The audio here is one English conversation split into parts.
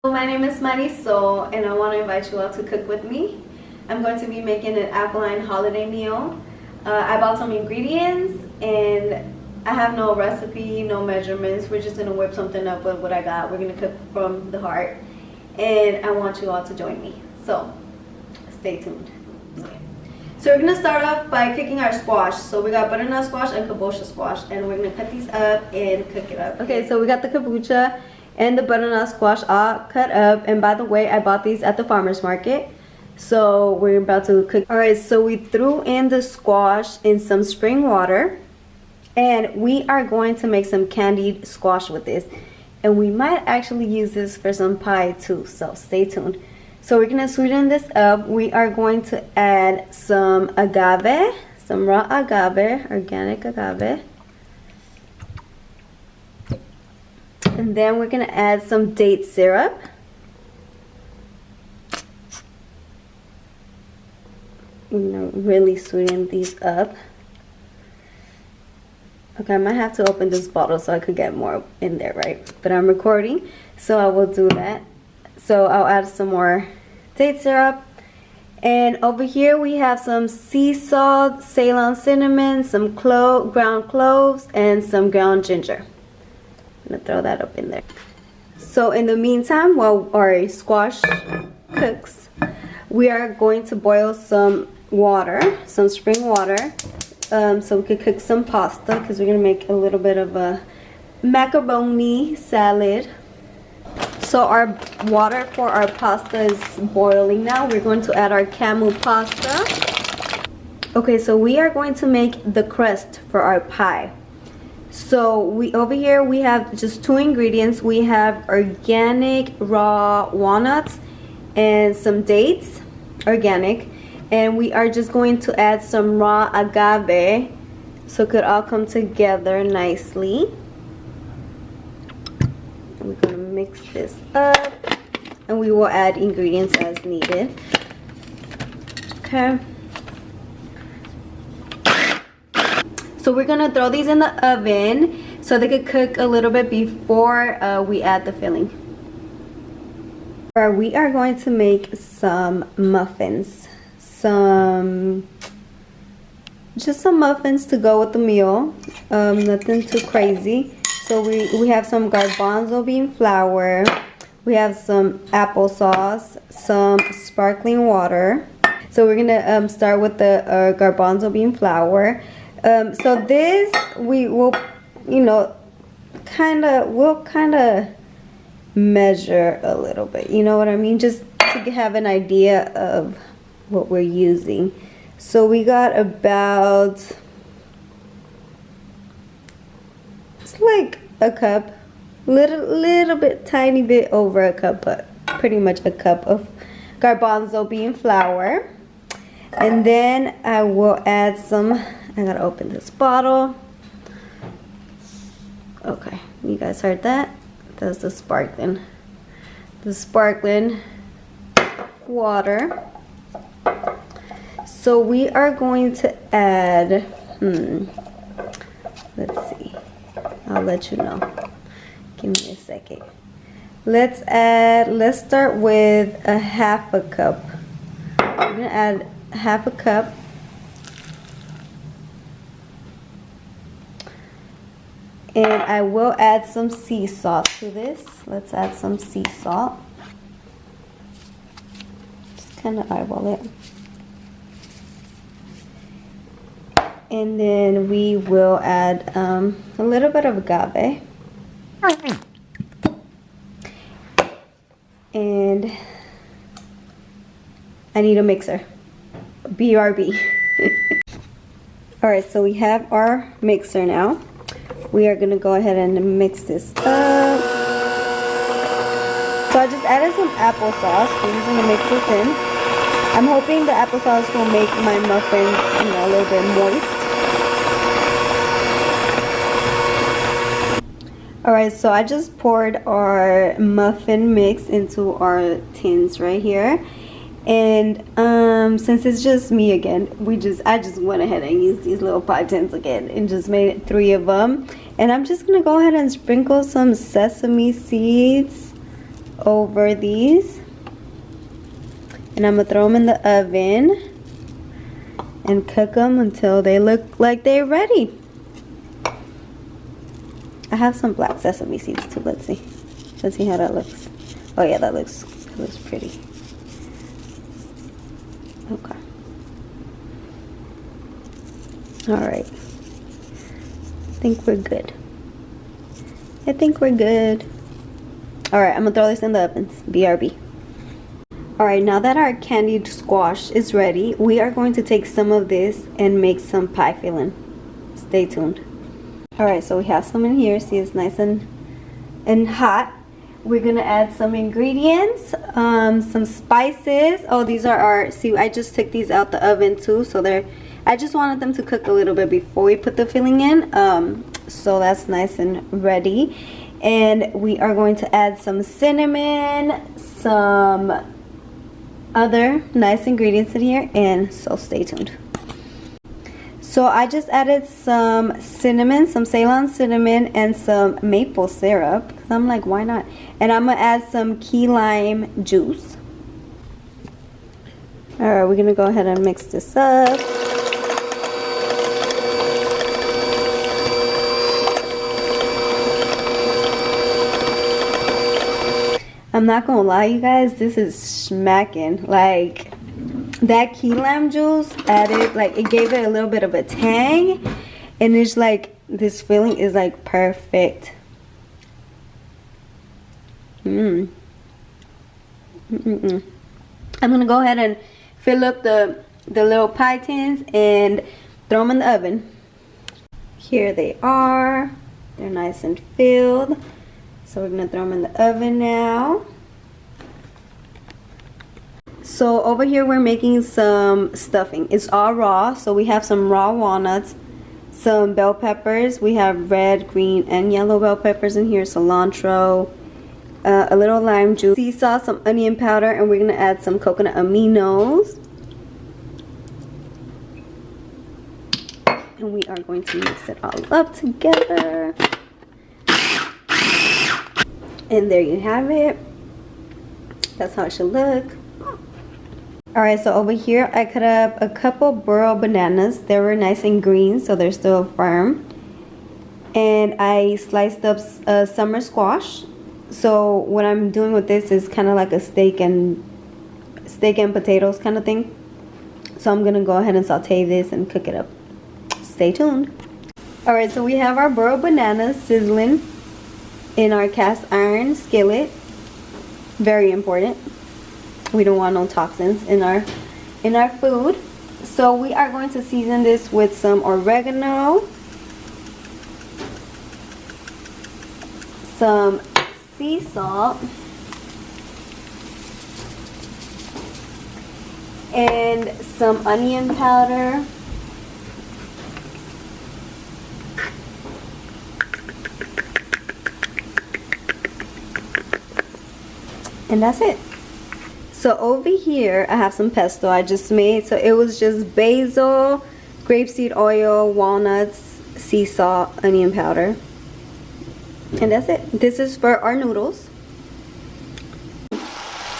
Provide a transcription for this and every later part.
My name is Marisol and I want to invite you all to cook with me. I'm going to be making an alkaline holiday meal. I bought some ingredients and I have no recipe, no measurements. We're just going to whip something up with what I got. We're going to cook from the heart and I want you all to join me. So stay tuned. Okay. So we're going to start off by cooking our squash. So we got butternut squash and kabocha squash and we're going to cut these up and cook it up. Okay, so we got the kabocha and the butternut squash all cut up, and by the way, I bought these at the farmer's market. So we're about to cook. All right, so we threw in the squash in some spring water and we are going to make some candied squash with this, and we might actually use this for some pie too, so stay tuned. So we're gonna sweeten this up. We are going to add some agave, some raw agave, organic agave. And then we're going to add some date syrup. We're going to really sweeten these up. Okay, I might have to open this bottle so I could get more in there, right? But I'm recording, so I will do that. So I'll add some more date syrup. And over here we have some sea salt, Ceylon cinnamon, some ground cloves, and some ground ginger. I'm gonna throw that up in there. So in the meantime, while our squash cooks, we are going to boil some water, some spring water, so we could cook some pasta, because we're gonna make a little bit of a macaroni salad. So our water for our pasta is boiling now. We're going to add our camu pasta. Okay, so we are going to make the crust for our pie. So over here we have just two ingredients. We have organic raw walnuts and some dates, organic, and we are just going to add some raw agave so it could all come together nicely. And we're going to mix this up and we will add ingredients as needed. Okay. So we're gonna throw these in the oven so they could cook a little bit before we add the filling. We are going to make some muffins, just some muffins to go with the meal, nothing too crazy. So we have some garbanzo bean flour, we have some applesauce, some sparkling water. So we're gonna start with the garbanzo bean flour. So this we will, we'll kind of measure a little bit, you know what I mean, just to have an idea of what we're using. So we got about, it's like a cup, little bit, tiny bit over a cup, but pretty much a cup of garbanzo bean flour. And then I will add some, I gotta open this bottle. Okay, you guys heard that? That's the sparkling water. So we are going to add, let's see, I'll let you know. Give me a second. Let's start with a half a cup. We're gonna add half a cup. And I will add some sea salt to this. Let's add some sea salt. Just kind of eyeball it. And then we will add a little bit of agave. And I need a mixer. BRB. Alright, so we have our mixer now. We are going to go ahead and mix this up. So I just added some applesauce. We're just going to mix this in. I'm hoping the applesauce will make my muffins, a little bit moist. Alright, so I just poured our muffin mix into our tins right here. And since it's just me again, I just went ahead and used these little pie tins again and just made 3 of them. And I'm just gonna go ahead and sprinkle some sesame seeds over these. And I'm gonna throw them in the oven and cook them until they look like they're ready. I have some black sesame seeds too. Let's see how that looks. Oh yeah, that looks pretty. Okay. All right. I think we're good. I think we're good. All right, I'm gonna throw this in the ovens. BRB. All right, now that our candied squash is ready, we are going to take some of this and make some pie filling. Stay tuned. All right, so we have some in here. See, it's nice and hot. We're gonna add some ingredients, some spices. Oh, these are our, see, I just took these out the oven too, so I just wanted them to cook a little bit before we put the filling in. So that's nice and ready. And we are going to add some cinnamon, some other nice ingredients in here, and so stay tuned. So I just added some cinnamon, some Ceylon cinnamon, and some maple syrup, because I'm like, why not? And I'm gonna add some key lime juice. All right, we're gonna go ahead and mix this up. I'm not gonna lie, you guys, this is smacking. Like, that key lime juice added, like, it gave it a little bit of a tang, and it's like, this filling is like perfect. I'm gonna go ahead and fill up the little pie tins and throw them in the oven. Here they are. They're nice and filled. So we're gonna throw them in the oven now. So over here we're making some stuffing. It's all raw. So we have some raw walnuts, some bell peppers. We have red, green, and yellow bell peppers in here. Cilantro, a little lime juice, sea salt, some onion powder, and we're gonna add some coconut aminos. And we are going to mix it all up together. And there you have it. That's how it should look. Alright, so over here I cut up a couple burro bananas. They were nice and green, so they're still firm. And I sliced up summer squash. So what I'm doing with this is kind of like a steak and potatoes kind of thing. So I'm gonna go ahead and saute this and cook it up. Stay tuned. Alright, so we have our burro bananas sizzling in our cast iron skillet. Very important. We don't want no toxins in our food. So we are going to season this with some oregano, some sea salt, and some onion powder. And that's it. So over here I have some pesto I just made. So it was just basil, grapeseed oil, walnuts, sea salt, onion powder. And that's it. This is for our noodles.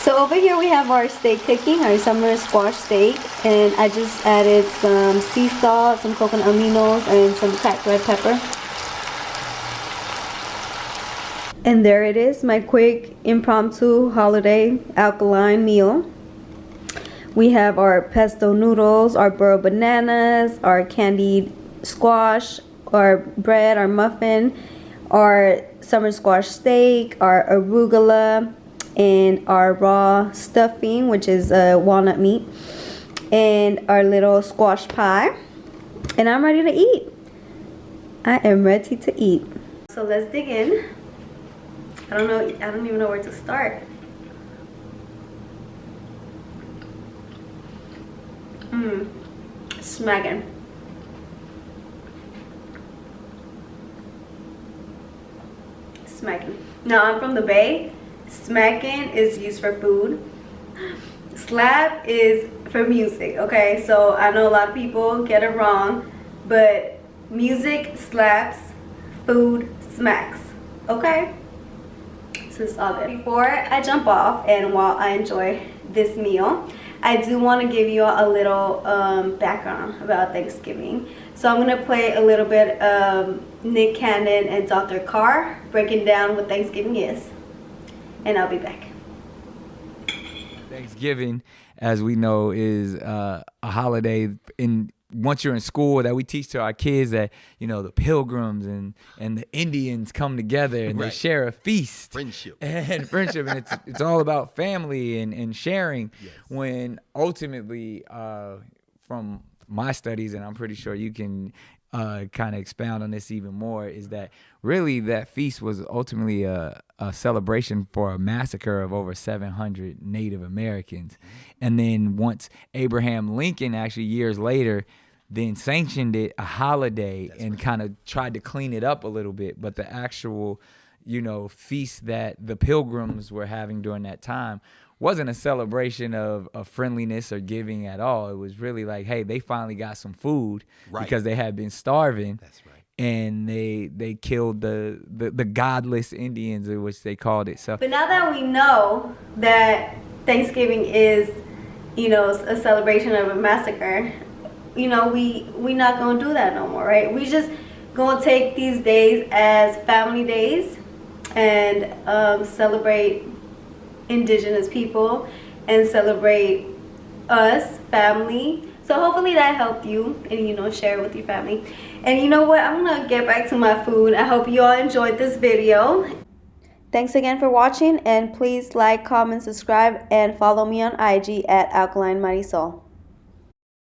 So over here we have our steak cooking, our summer squash steak. And I just added some sea salt, some coconut aminos, and some cracked red pepper. And there it is, my quick impromptu holiday alkaline meal. We have our pesto noodles, our burro bananas, our candied squash, our bread, our muffin, our summer squash steak, our arugula, and our raw stuffing, which is walnut meat, and our little squash pie. And I'm ready to eat. I am ready to eat. So let's dig in. I don't even know where to start. Smacking. Smacking. Now I'm from the Bay. Smacking is used for food. Slap is for music, okay? So I know a lot of people get it wrong, but music slaps, food smacks, okay? This is all good. Before I jump off and while I enjoy this meal, I do want to give you a little background about Thanksgiving. So I'm going to play a little bit of Nick Cannon and Dr. Carr breaking down what Thanksgiving is. And I'll be back. Thanksgiving, as we know, is a holiday once you're in school that we teach to our kids that, you know, the Pilgrims and the Indians come together and they share a feast. Friendship. And it's all about family and sharing. Yes. When ultimately, from my studies, and I'm pretty sure you can kind of expound on this even more, is that really that feast was ultimately a celebration for a massacre of over 700 Native Americans. And then once Abraham Lincoln, actually years later, then sanctioned it a holiday and kind of tried to clean it up a little bit. But the actual, you know, feast that the Pilgrims were having during that time wasn't a celebration of friendliness or giving at all. It was really like, hey, they finally got some food because they had been starving. That's right. And they killed the godless Indians, which they called it. So, but now that we know that Thanksgiving is, you know, a celebration of a massacre, you know, we not gonna do that no more, right? We just gonna take these days as family days and celebrate indigenous people and celebrate us, family. So hopefully that helped you and, you know, share it with your family. And you know what? I'm gonna get back to my food. I hope you all enjoyed this video. Thanks again for watching, and please like, comment, subscribe, and follow me on IG at Alkaline Mighty Soul.